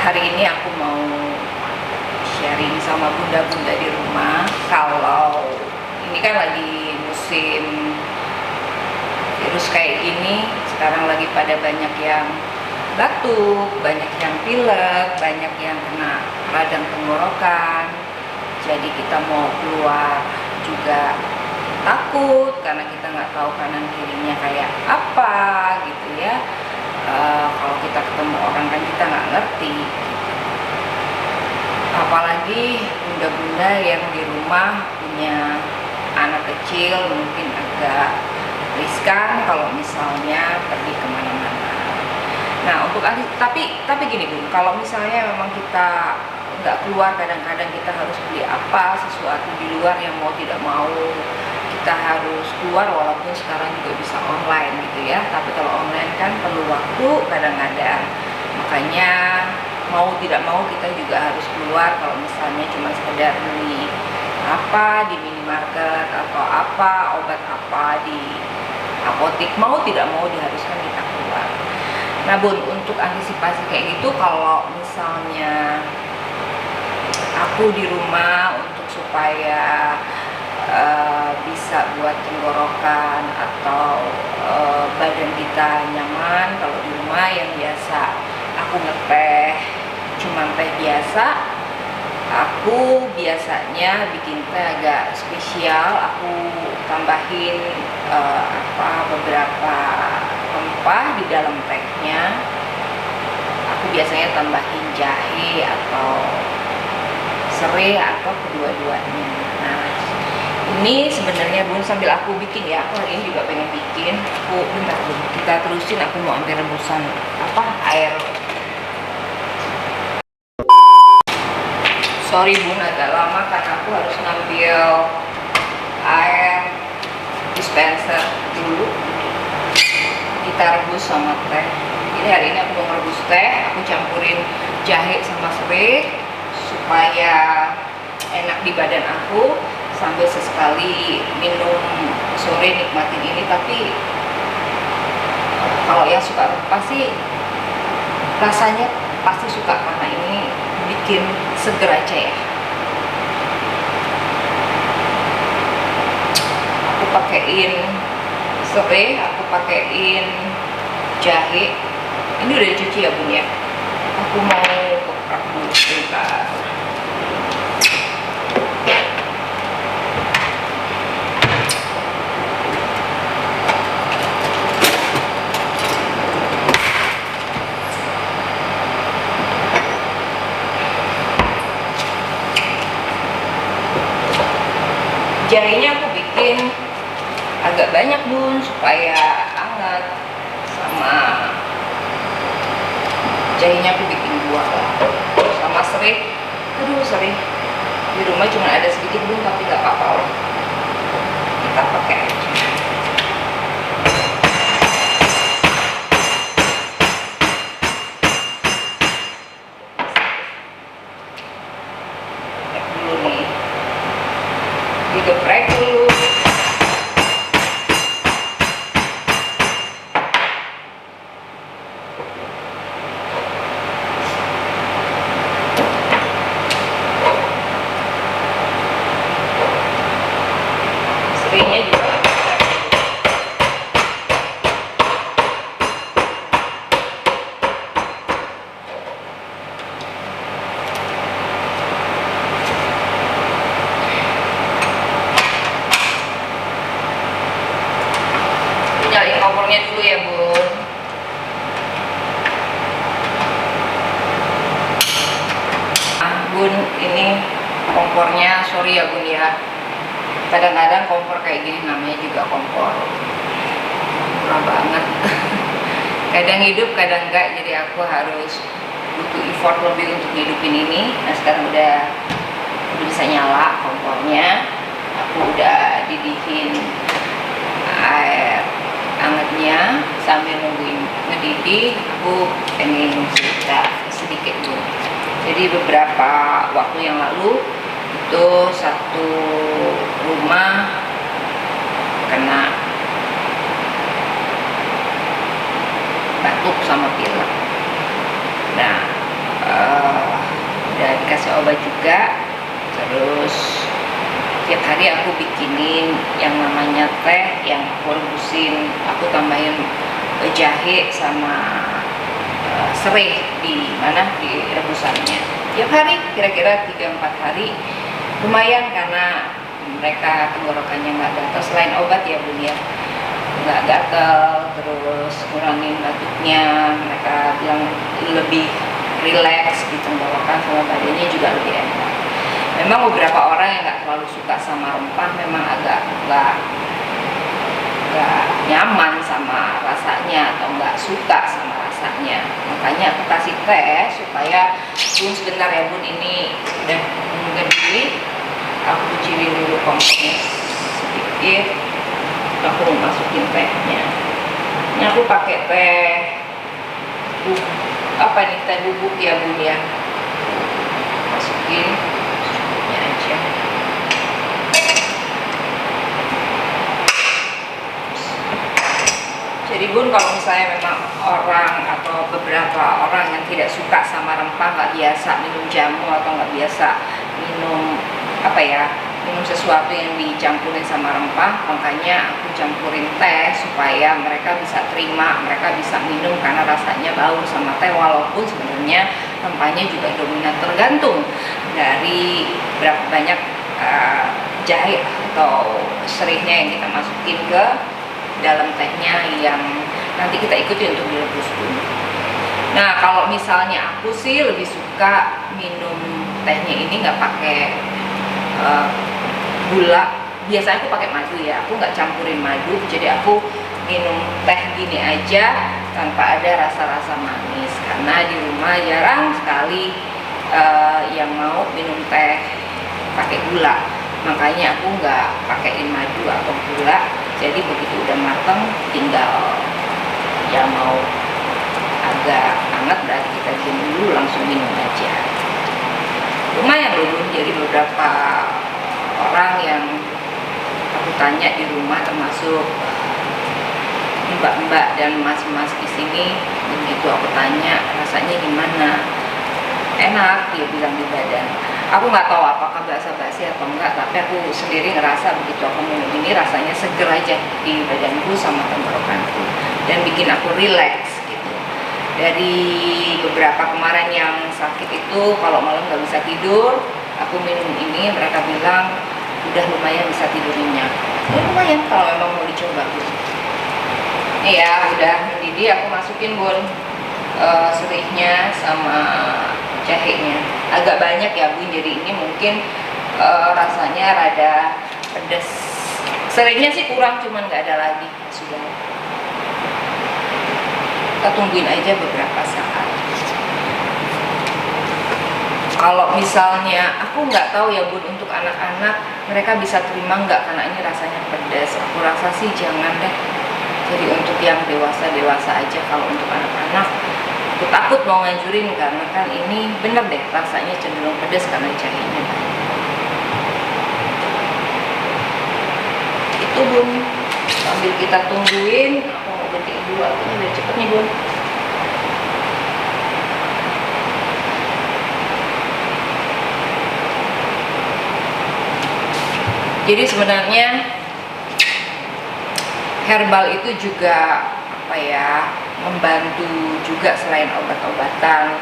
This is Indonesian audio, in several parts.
Hari ini aku mau sharing sama bunda-bunda di rumah. Kalau ini kan lagi musim virus kayak gini, sekarang lagi pada banyak yang batuk, banyak yang pilek, banyak yang kena radang tenggorokan. Jadi kita mau keluar juga takut karena kita nggak tahu kanan kirinya kayak apa gitu ya. Kalau kita ketemu orang kan kita nggak ngerti gitu. Apalagi bunda-bunda yang di rumah punya anak kecil, mungkin agak riskan kalau misalnya pergi kemana-mana. Nah, untuk tapi gini Bun, kalau misalnya memang kita nggak keluar, kadang-kadang kita harus beli apa sesuatu di luar yang mau tidak mau kita harus keluar, walaupun sekarang juga bisa online gitu ya. Tapi kalau online kan perlu waktu kadang-kadang, makanya mau tidak mau kita juga harus keluar. Kalau misalnya cuma sekedar beli apa di minimarket atau apa obat apa di apotek, mau tidak mau diharuskan kita keluar. Nah Bun, untuk antisipasi kayak gitu, kalau misalnya aku di rumah untuk supaya bisa buat tenggorokan atau badan kita nyaman, kalau di rumah yang biasa aku ngeteh cuman teh biasa, aku biasanya bikin teh agak spesial. Aku tambahin beberapa rempah di dalam tehnya. Aku biasanya tambahin jahe atau serai atau kedua-duanya. Nah, ini sebenarnya Bun, sambil aku bikin ya, aku hari ini juga pengen bikin. Bentar Bun, kita terusin. Aku mau ambil rebusan air. Sorry Bun, agak lama karena aku harus ngambil air dispenser dulu, kita rebus sama teh. Jadi hari ini aku mau rebus teh, aku campurin jahe sama serai supaya enak di badan aku, sambil sesekali minum sore nikmatin ini. Tapi kalau yang suka rempah sih rasanya pasti suka, karena ini bikin seger aja ya. Aku pakein serai, aku pakein jahe. Ini udah dicuci ya Bun ya. Aku mau kokrak dulu sebentar. Jahenya aku bikin agak banyak Bun, supaya hangat. Sama jahenya aku bikin 2 lah. Sama serai, serai di rumah cuma ada sedikit Bun, tapi gak apa-apa lah, kita pakai aja. Dulu nih, digeprek dulu. Serainya juga nyalain kompornya dulu ya Bun. Bun, ini kompornya, sorry ya Bun ya, kadang-kadang kompor kayak gini namanya juga kompor murah banget. Kadang hidup kadang enggak, jadi aku harus butuh effort lebih untuk hidupin ini. Nah sekarang udah bisa nyala kompornya. Aku udah didihin air hangatnya, sambil nungguin ngedidih aku pengen cerita sedikit Bun. Jadi beberapa waktu yang lalu itu satu rumah kena batuk sama pilek. Nah coba juga. Terus tiap hari aku bikinin yang namanya teh yang aku rebusin, aku tambahin jahe sama serai di rebusannya. Tiap hari kira-kira 3-4 hari lumayan, karena mereka tenggorokannya nggak gatal. Selain obat ya Bun ya, nggak gatal, terus ngurangin batuknya, mereka bilang lebih rileks di tenggorokan, sama badannya juga lebih enak. Memang beberapa orang yang nggak terlalu suka sama rempah memang agak nggak nyaman sama rasanya atau nggak suka sama rasanya, makanya aku kasih teh supaya Bun sebentar ya Bun, ini udah menggendut, aku kecilin dulu kompornya sedikit, aku mau masukin tehnya. Ini aku pakai teh teh bubuk ya Bun ya, masukin aja. Jadi Bun, kalau misalnya memang orang atau beberapa orang yang tidak suka sama rempah, nggak biasa minum jamu atau nggak biasa minum minum sesuatu yang dicampurin sama rempah, makanya aku campurin teh supaya mereka bisa terima, mereka bisa minum, karena rasanya bau sama teh, walaupun sebenarnya rempahnya juga dominan, tergantung dari berapa banyak jahe atau serihnya yang kita masukin ke dalam tehnya yang nanti kita ikuti untuk direbus dulu. Nah, kalau misalnya aku sih lebih suka minum tehnya ini nggak pakai gula. Biasanya aku pakai madu ya, aku nggak campurin madu, jadi aku minum teh gini aja tanpa ada rasa-rasa manis, karena di rumah jarang sekali yang mau minum teh pakai gula, makanya aku nggak pakaiin madu atau gula. Jadi begitu udah mateng, tinggal ya mau agak hangat berarti kita diam dulu, langsung minum aja. Lumayan loh, jadi beberapa orang yang aku tanya di rumah, termasuk mbak-mbak dan mas-mas di sini, begitu aku tanya rasanya gimana, enak, dia bilang di badan. Aku nggak tahu apakah basa-basi atau enggak, tapi aku sendiri ngerasa begitu aku minum ini rasanya seger aja di badanku sama tenggorokanku, dan bikin aku rileks gitu. Dari beberapa kemarin yang sakit itu, kalau malam nggak bisa tidur, aku minum ini, mereka bilang udah lumayan bisa tidur nyenyak. Ya lumayan kalau memang mau dicoba Bun. Ini ya udah mendidih, aku masukin Bun serihnya sama jahenya. Agak banyak ya Bun, jadi ini mungkin rasanya rada pedas. Serihnya sih kurang, cuman nggak ada lagi, sudah. Kita tungguin aja beberapa saat. Kalau misalnya aku nggak tahu ya Bun, untuk anak-anak mereka bisa terima nggak, karena ini rasanya pedas. Aku rasa sih jangan deh. Jadi untuk yang dewasa aja. Kalau untuk anak-anak aku takut mau nganjurin, karena kan ini bener deh rasanya cenderung pedas karena jahenya banyak. Itu Bun, sambil kita tungguin, aku mau ganti dulu apinya biar cepet nih Bun. Jadi sebenarnya herbal itu juga membantu juga selain obat-obatan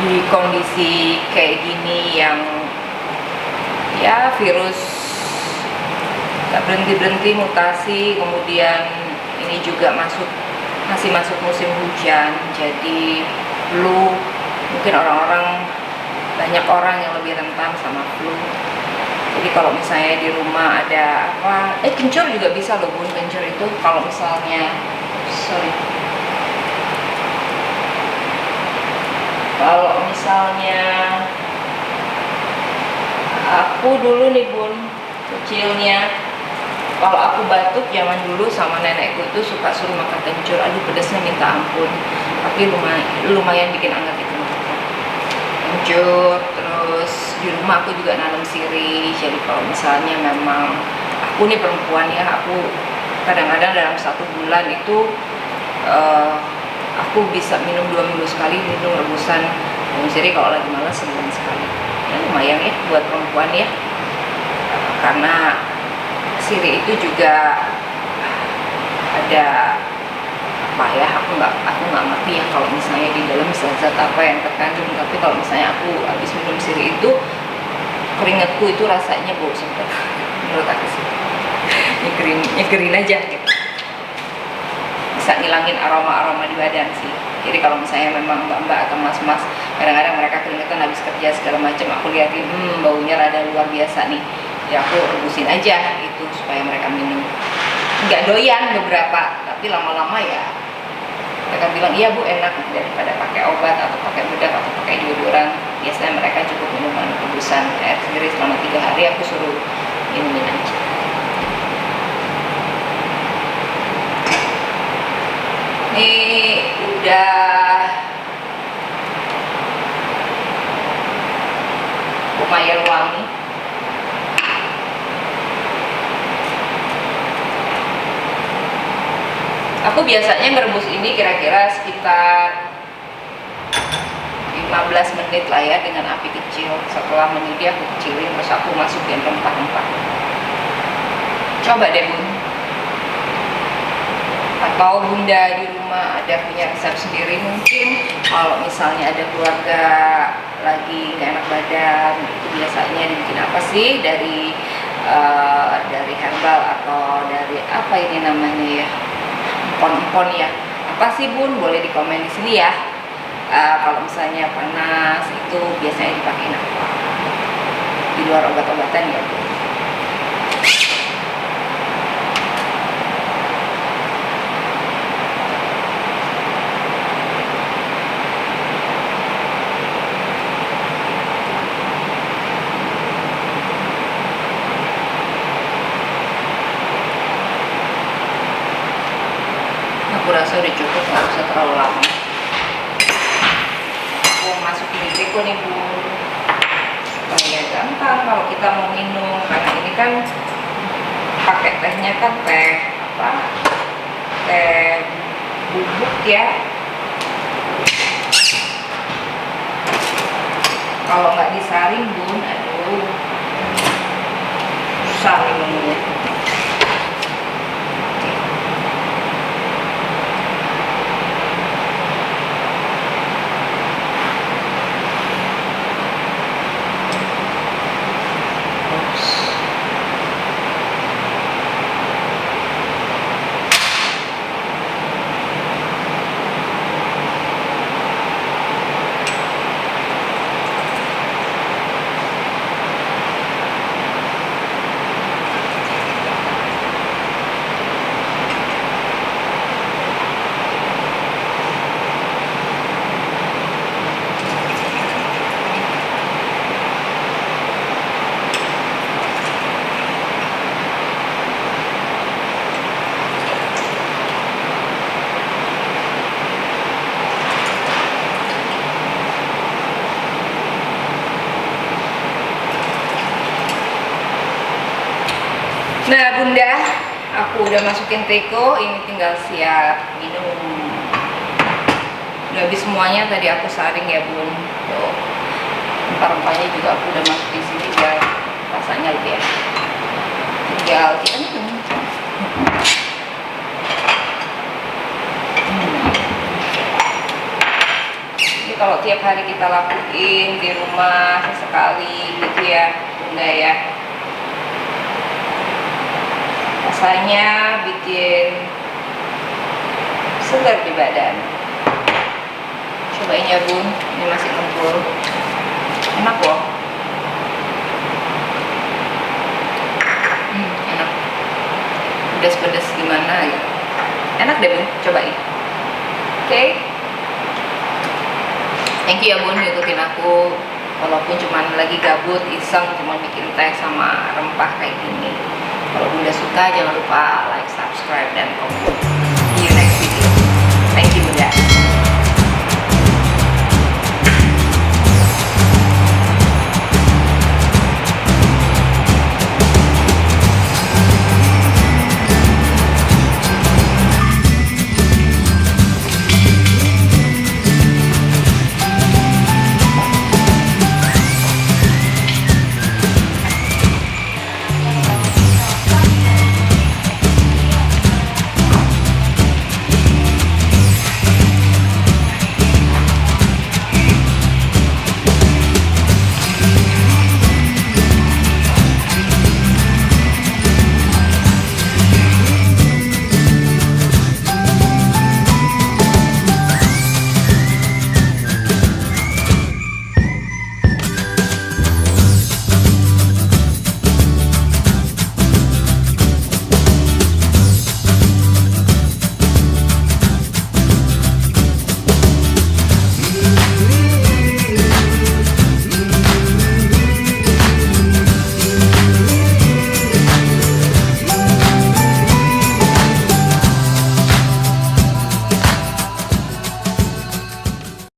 di kondisi kayak gini yang ya virus gak berhenti mutasi, kemudian ini juga masih masuk musim hujan, jadi flu, mungkin banyak orang yang lebih rentan sama flu. Jadi kalau misalnya di rumah ada kencur juga bisa loh Bun. Kencur itu kalau misalnya aku dulu nih Bun, kecilnya kalau aku batuk zaman dulu sama nenekku itu suka suruh makan kencur. Aduh pedasnya minta ampun, tapi lumayan bikin anget itu kencur. Terus di rumah aku juga nanam sirih, jadi kalau misalnya memang aku nih perempuan ya, aku kadang-kadang dalam 1 bulan itu aku bisa minum 2 minggu sekali minum rebusan Bawang sirih kalau lagi malas sebulan sekali. Ya lumayan ya buat perempuan ya. Karena sirih itu juga ada apa ya, aku nggak ngerti ya kalau misalnya di dalam zat-zat apa yang terkandung, tapi kalau misalnya aku habis minum sirih itu keringatku itu rasanya bau seger menurut aku sih. nyegerin aja gitu, bisa ngilangin aroma di badan sih. Jadi kalau misalnya memang mbak-mbak atau mas-mas kadang-kadang mereka keringetan habis kerja segala macam, aku liatin baunya rada luar biasa nih, ya aku rebusin aja itu supaya mereka minum. Nggak doyan beberapa, tapi lama-lama ya mereka bilang iya bu enak, daripada pakai obat atau pakai bedak atau pakai deodoran. Biasanya mereka cukup minum rebusan air sendiri selama 3 hari, aku suruh minumin aja. Ini udah lumayan wangi. Aku biasanya ngerebus ini kira-kira sekitar 15 menit lah ya dengan api kecil. Setelah mendidih aku kecilin, terus aku masukin rempah-rempah. Coba deh bun, atau bunda di rumah ada punya resep sendiri mungkin. Kalau misalnya ada keluarga lagi nggak enak badan, itu biasanya dibikin apa sih dari herbal atau dari apa ini namanya ya, empon ya, apa sih bun, boleh dikomen di sini ya. Kalau misalnya panas itu biasanya dipakai apa di luar obat-obatan ya bun. Aku rasa udah cukup, nggak usah terlalu lama. Aku masukin teko nih bu, supaya gampang kalau kita mau minum. Karena ini kan pakai tehnya kan teh bubuk ya. Kalau nggak disaring bun, aduh susah minumnya. Nah bunda, aku udah masukin teko, ini tinggal siap minum. Udah habis semuanya, tadi aku saring ya bun. Tuh, rempah-rempahnya juga aku udah masukin sini biar rasanya lebih enak. Tinggal kita minum. Ini kalau tiap hari kita lakuin di rumah sesekali gitu ya bunda ya, rasanya bikin segar di badan. Cobain ya bun, ini masih lembut, enak loh. Enak, pedas-pedas gimana ya, enak deh bun, cobain. Oke. Thank you ya bun, ngikutin aku walaupun cuman lagi gabut iseng cuma bikin teh sama rempah kayak gini. Kalau bunda suka jangan lupa like, subscribe, dan komen. See you next video. Thank you bunda.